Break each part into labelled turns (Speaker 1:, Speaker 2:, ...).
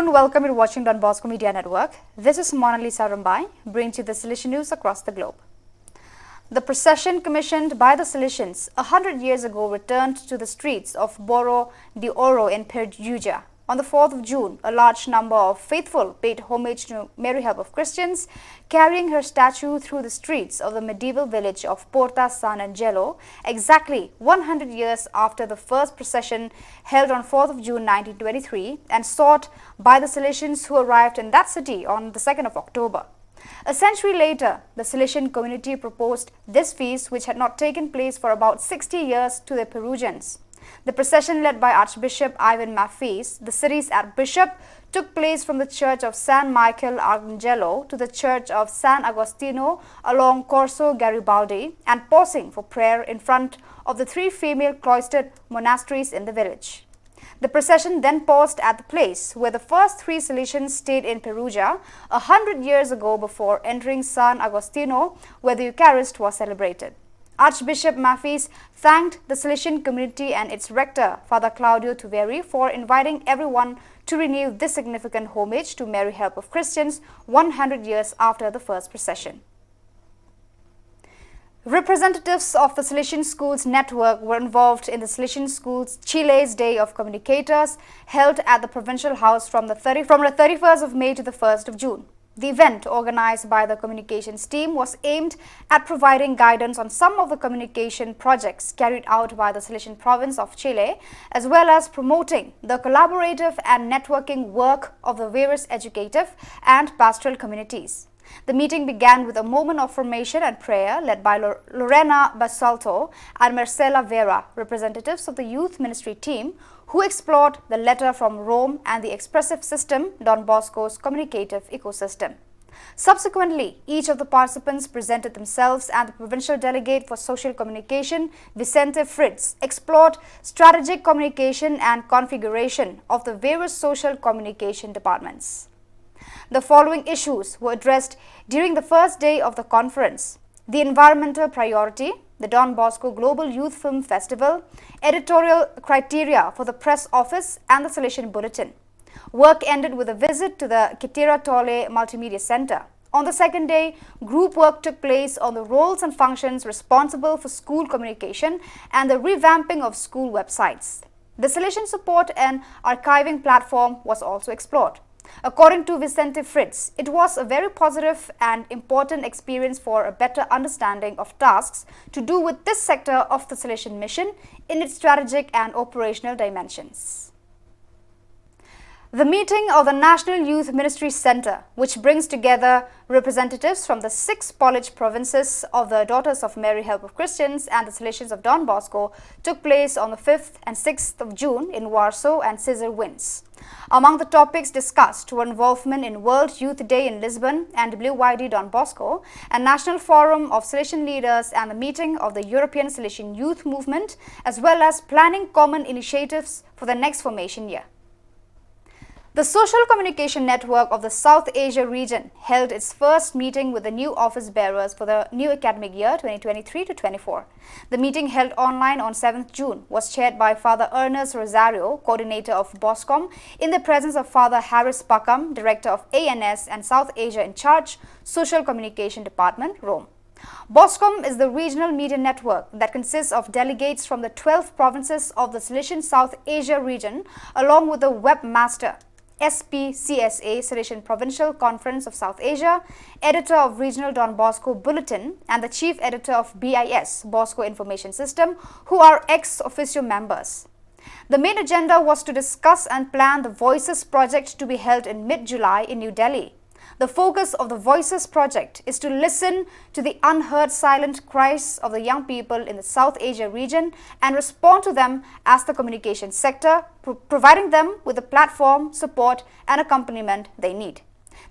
Speaker 1: everyone, welcome to watching Don Bosco Media Network. This is Monalisa Rambai, bringing you the Salesian news across the globe. The procession commissioned by the Salesians 100 years ago returned to the streets of Boro de Oro in Perugia. On the 4th of June, a large number of faithful paid homage to Mary Help of Christians, carrying her statue through the streets of the medieval village of Porta San Angelo, exactly 100 years after the first procession held on 4th of June 1923 and sought by the Salesians who arrived in that city on the 2nd of October. A century later, the Salesian community proposed this feast, which had not taken place for about 60 years, to the Perugians. The procession, led by Archbishop Ivan Maffis, the city's Archbishop, took place from the church of San Michael Arcangelo to the church of San Agostino along Corso Garibaldi, and pausing for prayer in front of the three female cloistered monasteries in the village. The procession then paused at the place where the first three Salesians stayed in Perugia 100 years ago before entering San Agostino, where the Eucharist was celebrated. Archbishop Maffis thanked the Salesian community and its rector, Father Claudio Tuveri, for inviting everyone to renew this significant homage to Mary Help of Christians 100 years after the first procession. Representatives of the Salesian Schools network were involved in the Salesian Schools Chile's Day of Communicators, held at the Provincial House from the 31st of May to the 1st of June. The event, organized by the communications team, was aimed at providing guidance on some of the communication projects carried out by the Salesian province of Chile, as well as promoting the collaborative and networking work of the various educative and pastoral communities. The meeting began with a moment of formation and prayer led by Lorena Basalto and Marcela Vera, representatives of the youth ministry team, who explored the letter from Rome and the expressive system, Don Bosco's communicative ecosystem. Subsequently, each of the participants presented themselves, and the provincial delegate for social communication, Vicente Fritz, explored strategic communication and configuration of the various social communication departments. The following issues were addressed during the first day of the conference: the environmental priority, the Don Bosco Global Youth Film Festival, editorial criteria for the press office and the Salesian Bulletin. Work ended with a visit to the Kitira Tole Multimedia Center. On the second day, group work took place on the roles and functions responsible for school communication and the revamping of school websites. The Salesian support and archiving platform was also explored. According to Vicente Fritz, it was a very positive and important experience for a better understanding of tasks to do with this sector of the Salesian mission in its strategic and operational dimensions. The meeting of the National Youth Ministry Center, which brings together representatives from the 6 Polish provinces of the Daughters of Mary Help of Christians and the Salesians of Don Bosco, took place on the 5th and 6th of June in Warsaw and Cesar Wins. Among the topics discussed were involvement in World Youth Day in Lisbon and WYD Don Bosco, a national forum of Salesian leaders, and the meeting of the European Salesian Youth Movement, as well as planning common initiatives for the next formation year. The Social Communication Network of the South Asia region held its first meeting with the new office bearers for the new academic year 2023-24. The meeting, held online on 7th June, was chaired by Father Ernest Rosario, coordinator of BOSCOM, in the presence of Father Harris Pakam, director of ANS and South Asia in charge, Social Communication Department, Rome. BOSCOM is the regional media network that consists of delegates from the 12 provinces of the Salesian South Asia region, along with the webmaster, SPCSA, Salesian Provincial Conference of South Asia, editor of Regional Don Bosco Bulletin, and the chief editor of BIS, Bosco Information System, who are ex officio members. The main agenda was to discuss and plan the Voices project to be held in mid-July in New Delhi. The focus of the Voices project is to listen to the unheard silent cries of the young people in the South Asia region and respond to them as the communication sector, providing them with the platform, support and accompaniment they need.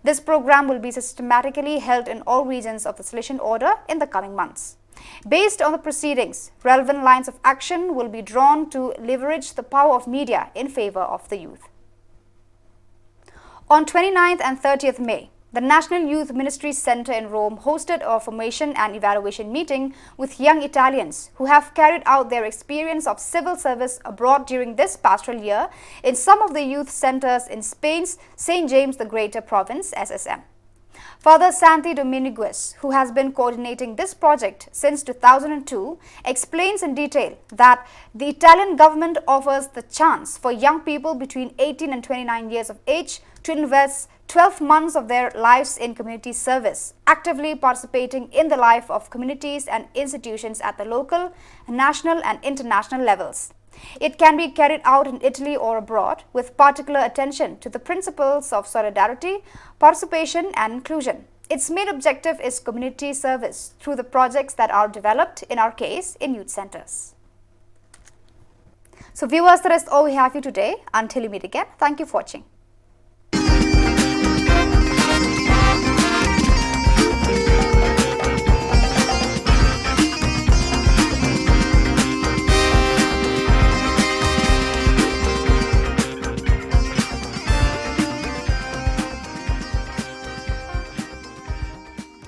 Speaker 1: This program will be systematically held in all regions of the Salesian Order in the coming months. Based on the proceedings, relevant lines of action will be drawn to leverage the power of media in favor of the youth. On 29th and 30th May, The National Youth Ministry Center in Rome hosted a formation and evaluation meeting with young Italians who have carried out their experience of civil service abroad during this pastoral year in some of the youth centers in Spain's St. James the Greater province, SSM. Father Santi Dominguez, who has been coordinating this project since 2002, explains in detail that the Italian government offers the chance for young people between 18 and 29 years of age to invest 12 months of their lives in community service, actively participating in the life of communities and institutions at the local, national and international levels. It can be carried out in Italy or abroad with particular attention to the principles of solidarity, participation and inclusion. Its main objective is community service through the projects that are developed, in our case, in youth centers. So viewers, that is all we have for you today. Until we meet again, thank you for watching.